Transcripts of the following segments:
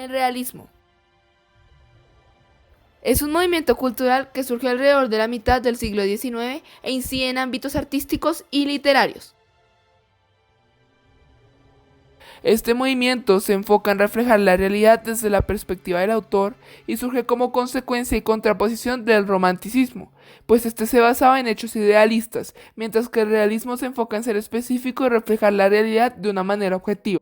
El realismo es un movimiento cultural que surgió alrededor de la mitad del siglo XIX e incide en ámbitos artísticos y literarios. Este movimiento se enfoca en reflejar la realidad desde la perspectiva del autor y surge como consecuencia y contraposición del romanticismo, pues este se basaba en hechos idealistas, mientras que el realismo se enfoca en ser específico y reflejar la realidad de una manera objetiva.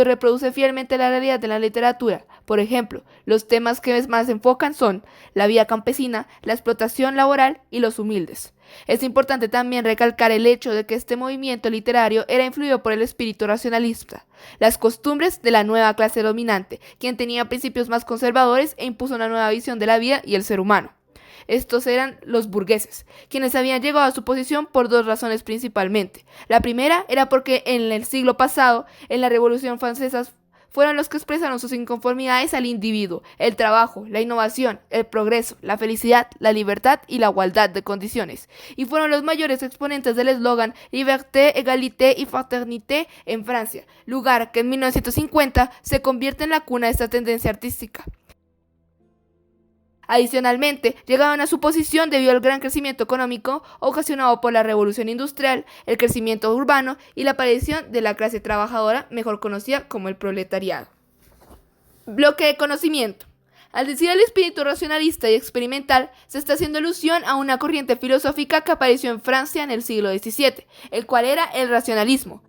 Reproduce fielmente la realidad de la literatura. Por ejemplo, los temas que más se enfocan son la vida campesina, la explotación laboral y los humildes. Es importante también recalcar el hecho de que este movimiento literario era influido por el espíritu racionalista, las costumbres de la nueva clase dominante, quien tenía principios más conservadores e impuso una nueva visión de la vida y el ser humano. Estos eran los burgueses, quienes habían llegado a su posición por dos razones principalmente. La primera era porque en el siglo pasado, en la Revolución Francesa, fueron los que expresaron sus inconformidades al individuo, el trabajo, la innovación, el progreso, la felicidad, la libertad y la igualdad de condiciones. Y fueron los mayores exponentes del eslogan Liberté, Égalité y Fraternité en Francia, lugar que en 1950 se convierte en la cuna de esta tendencia artística. Adicionalmente, llegaban a su posición debido al gran crecimiento económico ocasionado por la revolución industrial, el crecimiento urbano y la aparición de la clase trabajadora, mejor conocida como el proletariado. Bloque de conocimiento. Al decir el espíritu racionalista y experimental, se está haciendo alusión a una corriente filosófica que apareció en Francia en el siglo XVII, el cual era el racionalismo,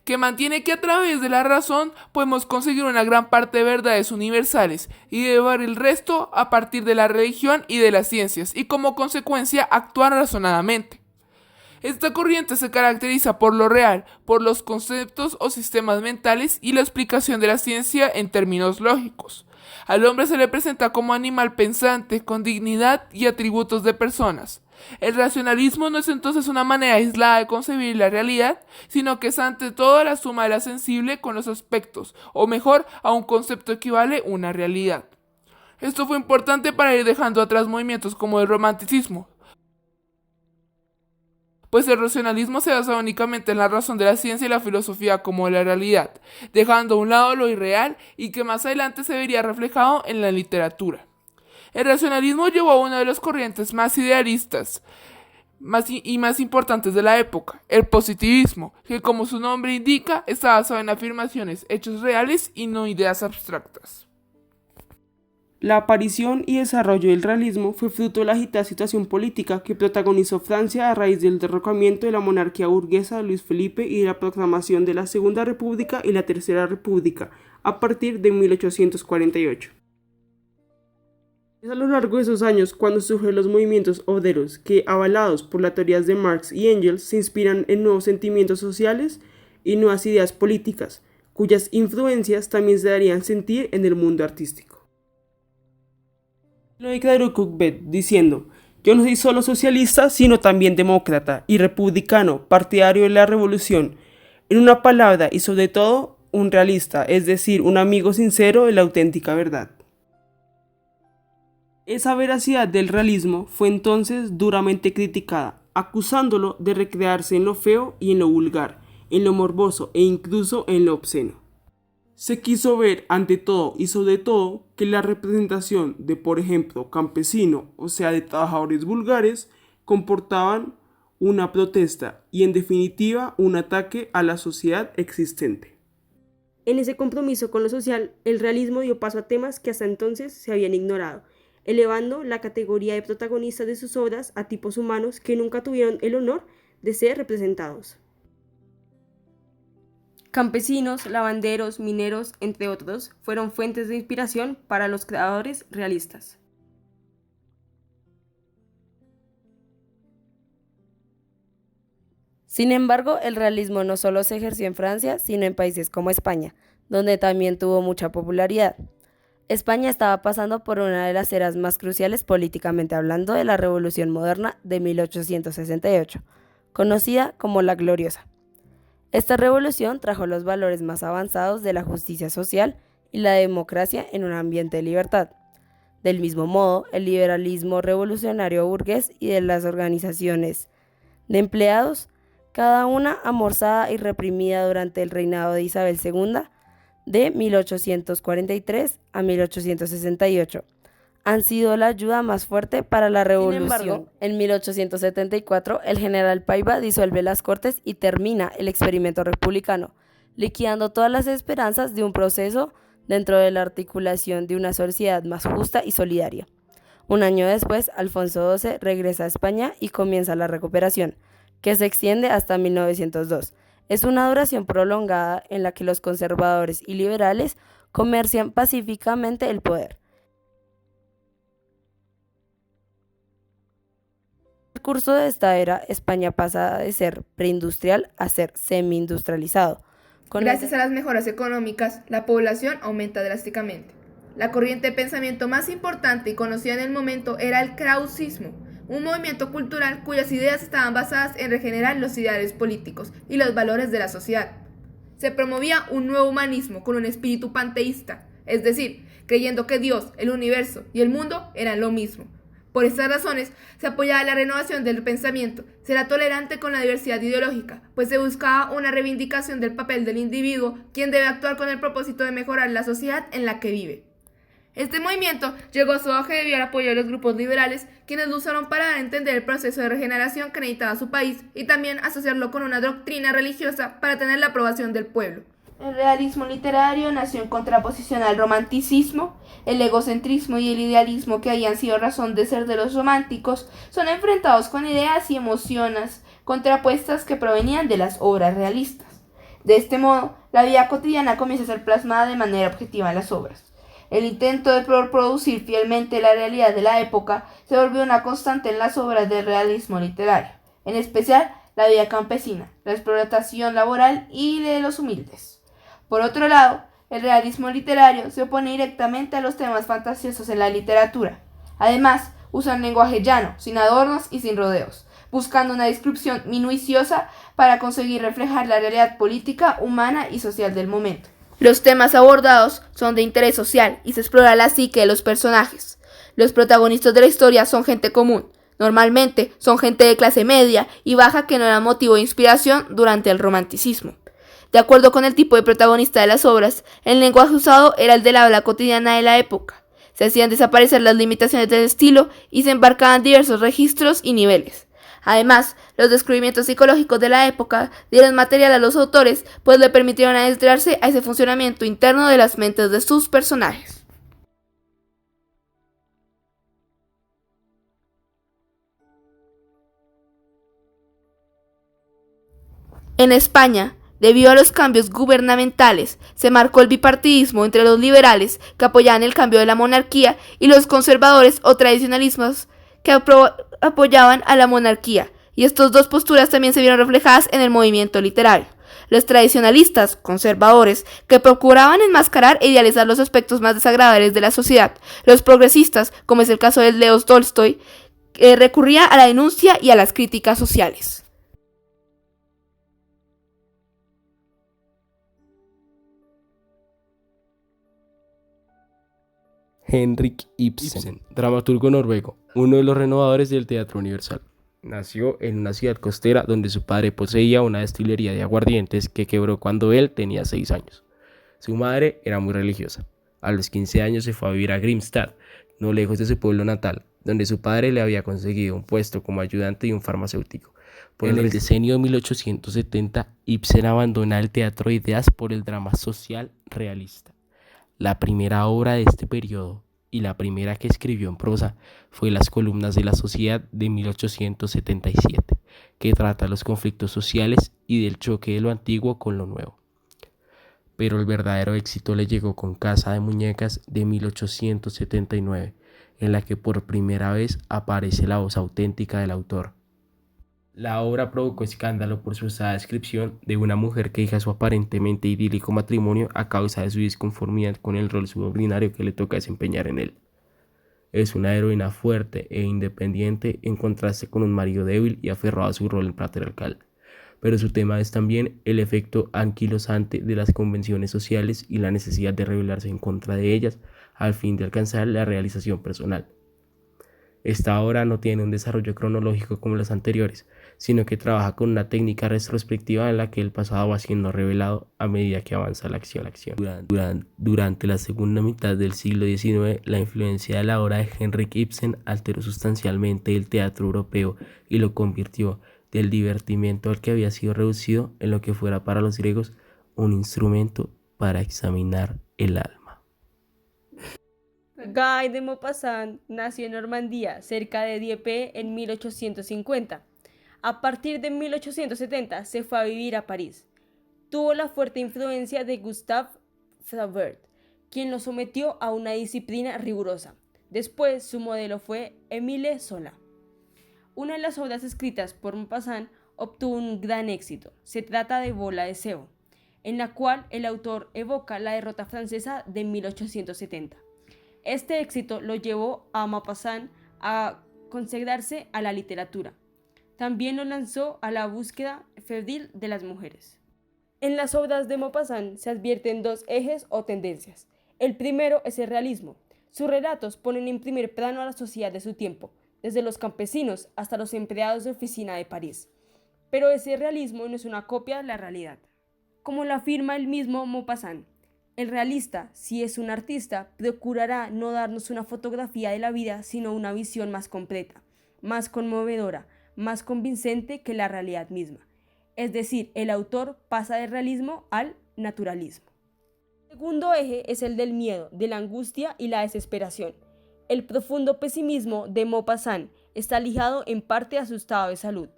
que mantiene que a través de la razón podemos conseguir una gran parte de verdades universales y llevar el resto a partir de la religión y de las ciencias y como consecuencia actuar razonadamente. Esta corriente se caracteriza por lo real, por los conceptos o sistemas mentales y la explicación de la ciencia en términos lógicos. Al hombre se le presenta como animal pensante, con dignidad y atributos de personas. El racionalismo no es entonces una manera aislada de concebir la realidad, sino que es ante todo la suma de la sensible con los aspectos, o mejor, a un concepto equivale una realidad. Esto fue importante para ir dejando atrás movimientos como el romanticismo, pues el racionalismo se basa únicamente en la razón de la ciencia y la filosofía como de la realidad, dejando a un lado lo irreal y que más adelante se vería reflejado en la literatura. El racionalismo llevó a una de las corrientes más idealistas y más importantes de la época, el positivismo, que como su nombre indica, está basado en afirmaciones, hechos reales y no ideas abstractas. La aparición y desarrollo del realismo fue fruto de la agitada situación política que protagonizó Francia a raíz del derrocamiento de la monarquía burguesa de Luis Felipe y de la proclamación de la Segunda República y la Tercera República a partir de 1848. Es a lo largo de esos años cuando surgen los movimientos obreros que, avalados por las teorías de Marx y Engels, se inspiran en nuevos sentimientos sociales y nuevas ideas políticas, cuyas influencias también se darían sentir en el mundo artístico. Lo declaró Courbet diciendo: "Yo no soy solo socialista, sino también demócrata y republicano, partidario de la revolución. En una palabra y sobre todo, un realista, es decir, un amigo sincero de la auténtica verdad". Esa veracidad del realismo fue entonces duramente criticada, acusándolo de recrearse en lo feo y en lo vulgar, en lo morboso e incluso en lo obsceno. Se quiso ver ante todo y sobre todo que la representación de, por ejemplo, campesino, o sea, de trabajadores vulgares, comportaban una protesta y en definitiva un ataque a la sociedad existente. En ese compromiso con lo social, el realismo dio paso a temas que hasta entonces se habían ignorado, elevando la categoría de protagonistas de sus obras a tipos humanos que nunca tuvieron el honor de ser representados. Campesinos, lavanderos, mineros, entre otros, fueron fuentes de inspiración para los creadores realistas. Sin embargo, el realismo no solo se ejerció en Francia, sino en países como España, donde también tuvo mucha popularidad. España estaba pasando por una de las eras más cruciales políticamente hablando de la Revolución Moderna de 1868, conocida como la Gloriosa. Esta revolución trajo los valores más avanzados de la justicia social y la democracia en un ambiente de libertad. Del mismo modo, el liberalismo revolucionario burgués y de las organizaciones de empleados cada una amorzada y reprimida durante el reinado de Isabel II de 1843 a 1868. Han sido la ayuda más fuerte para la revolución. Sin embargo, en 1874 el general Paiva disuelve las Cortes y termina el experimento republicano, liquidando todas las esperanzas de un proceso dentro de la articulación de una sociedad más justa y solidaria. Un año después, Alfonso XII regresa a España y comienza la recuperación, que se extiende hasta 1902. Es una duración prolongada en la que los conservadores y liberales comercian pacíficamente el poder. En el curso de esta era, España pasa de ser preindustrial a ser semi-industrializado. Gracias a las mejoras económicas, la población aumenta drásticamente. La corriente de pensamiento más importante y conocida en el momento era el krausismo, un movimiento cultural cuyas ideas estaban basadas en regenerar los ideales políticos y los valores de la sociedad. Se promovía un nuevo humanismo con un espíritu panteísta, es decir, creyendo que Dios, el universo y el mundo eran lo mismo. Por estas razones, se apoyaba la renovación del pensamiento, se era tolerante con la diversidad ideológica, pues se buscaba una reivindicación del papel del individuo, quien debe actuar con el propósito de mejorar la sociedad en la que vive. Este movimiento llegó a su auge debido al apoyo de los grupos liberales, quienes lo usaron para dar a entender el proceso de regeneración que necesitaba su país y también asociarlo con una doctrina religiosa para tener la aprobación del pueblo. El realismo literario nació en contraposición al romanticismo. El egocentrismo y el idealismo, que habían sido razón de ser de los románticos, son enfrentados con ideas y emociones contrapuestas que provenían de las obras realistas. De este modo, la vida cotidiana comienza a ser plasmada de manera objetiva en las obras. El intento de reproducir fielmente la realidad de la época se volvió una constante en las obras del realismo literario, en especial la vida campesina, la explotación laboral y de los humildes. Por otro lado, el realismo literario se opone directamente a los temas fantasiosos en la literatura. Además, usa un lenguaje llano, sin adornos y sin rodeos, buscando una descripción minuciosa para conseguir reflejar la realidad política, humana y social del momento. Los temas abordados son de interés social y se explora la psique de los personajes. Los protagonistas de la historia son gente común. Normalmente son gente de clase media y baja que no era motivo de inspiración durante el romanticismo. De acuerdo con el tipo de protagonista de las obras, el lenguaje usado era el del habla cotidiana de la época. Se hacían desaparecer las limitaciones del estilo y se embarcaban diversos registros y niveles. Además, los descubrimientos psicológicos de la época dieron material a los autores, pues le permitieron adentrarse a ese funcionamiento interno de las mentes de sus personajes. En España, debido a los cambios gubernamentales, se marcó el bipartidismo entre los liberales, que apoyaban el cambio de la monarquía, y los conservadores o tradicionalismos, que apoyaban a la monarquía, y estas dos posturas también se vieron reflejadas en el movimiento literario. Los tradicionalistas, conservadores, que procuraban enmascarar e idealizar los aspectos más desagradables de la sociedad. Los progresistas, como es el caso de Leo Tolstoy, que recurría a la denuncia y a las críticas sociales. Henrik Ibsen, dramaturgo noruego, uno de los renovadores del teatro universal. Nació en una ciudad costera donde su padre poseía una destilería de aguardientes que quebró cuando él tenía 6 años. Su madre era muy religiosa. A los 15 años se fue a vivir a Grimstad, no lejos de su pueblo natal, donde su padre le había conseguido un puesto como ayudante de un farmacéutico. En el decenio de 1870, Ibsen abandona el teatro de ideas por el drama social realista. La primera obra de este periodo y la primera que escribió en prosa fue Las columnas de la sociedad de 1877, que trata los conflictos sociales y del choque de lo antiguo con lo nuevo. Pero el verdadero éxito le llegó con Casa de Muñecas de 1879, en la que por primera vez aparece la voz auténtica del autor. La obra provocó escándalo por su usada descripción de una mujer que deja su aparentemente idílico matrimonio a causa de su disconformidad con el rol subordinario que le toca desempeñar en él. Es una heroína fuerte e independiente en contraste con un marido débil y aferrado a su rol patriarcal. Pero su tema es también el efecto anquilosante de las convenciones sociales y la necesidad de rebelarse en contra de ellas al fin de alcanzar la realización personal. Esta obra no tiene un desarrollo cronológico como las anteriores, sino que trabaja con una técnica retrospectiva en la que el pasado va siendo revelado a medida que avanza la acción. Durante la segunda mitad del siglo XIX, la influencia de la obra de Henrik Ibsen alteró sustancialmente el teatro europeo y lo convirtió del divertimento al que había sido reducido en lo que fuera para los griegos un instrumento para examinar el alma. Guy de Maupassant nació en Normandía, cerca de Dieppe, en 1850. A partir de 1870 se fue a vivir a París. Tuvo la fuerte influencia de Gustave Flaubert, quien lo sometió a una disciplina rigurosa. Después su modelo fue Émile Zola. Una de las obras escritas por Maupassant obtuvo un gran éxito. Se trata de Bola de Sebo, en la cual el autor evoca la derrota francesa de 1870. Este éxito lo llevó a Maupassant a consagrarse a la literatura. También lo lanzó a la búsqueda febril de las mujeres. En las obras de Maupassant se advierten dos ejes o tendencias. El primero es el realismo. Sus relatos ponen en primer plano a la sociedad de su tiempo, desde los campesinos hasta los empleados de oficina de París. Pero ese realismo no es una copia de la realidad. Como lo afirma el mismo Maupassant, el realista, si es un artista, procurará no darnos una fotografía de la vida, sino una visión más completa, más conmovedora, más convincente que la realidad misma. Es decir, el autor pasa del realismo al naturalismo. El segundo eje es el del miedo, de la angustia y la desesperación. El profundo pesimismo de Maupassant está ligado en parte a su estado de salud.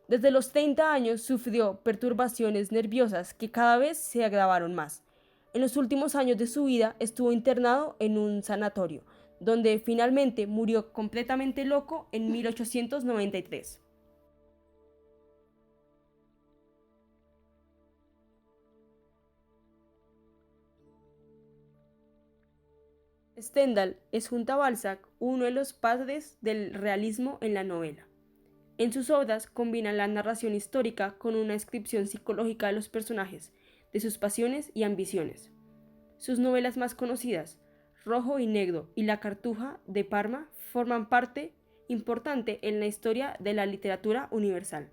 Desde los 30 años sufrió perturbaciones nerviosas que cada vez se agravaron más. En los últimos años de su vida estuvo internado en un sanatorio, donde finalmente murió completamente loco en 1893. Stendhal es junto a Balzac uno de los padres del realismo en la novela. En sus obras combina la narración histórica con una descripción psicológica de los personajes, de sus pasiones y ambiciones. Sus novelas más conocidas, Rojo y Negro y La Cartuja de Parma, forman parte importante en la historia de la literatura universal.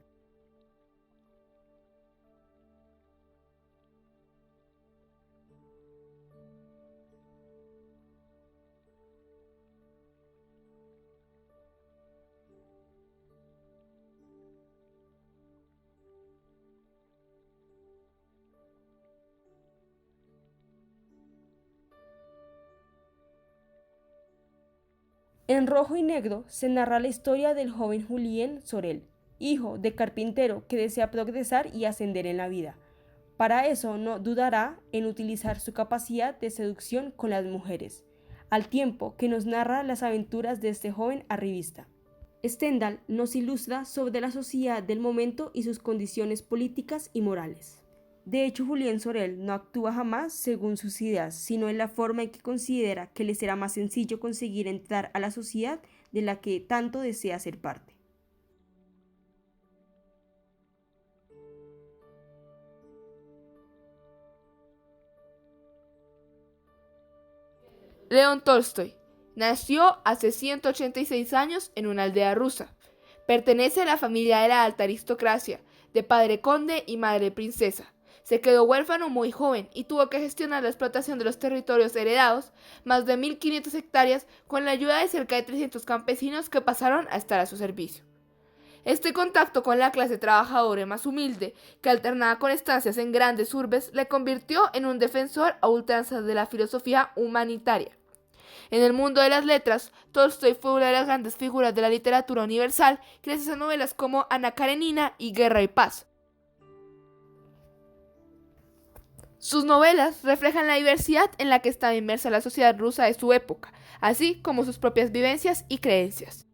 En Rojo y Negro se narra la historia del joven Julien Sorel, hijo de carpintero que desea progresar y ascender en la vida. Para eso no dudará en utilizar su capacidad de seducción con las mujeres, al tiempo que nos narra las aventuras de este joven arribista. Stendhal nos ilustra sobre la sociedad del momento y sus condiciones políticas y morales. De hecho, Julien Sorel no actúa jamás según sus ideas, sino en la forma en que considera que le será más sencillo conseguir entrar a la sociedad de la que tanto desea ser parte. León Tolstoy nació hace 186 años en una aldea rusa. Pertenece a la familia de la alta aristocracia, de padre conde y madre princesa. Se quedó huérfano muy joven y tuvo que gestionar la explotación de los territorios heredados, más de 1.500 hectáreas, con la ayuda de cerca de 300 campesinos que pasaron a estar a su servicio. Este contacto con la clase trabajadora más humilde, que alternaba con estancias en grandes urbes, le convirtió en un defensor a ultranza de la filosofía humanitaria. En el mundo de las letras, Tolstoy fue una de las grandes figuras de la literatura universal, gracias a novelas como Ana Karenina y Guerra y Paz. Sus novelas reflejan la diversidad en la que estaba inmersa la sociedad rusa de su época, así como sus propias vivencias y creencias.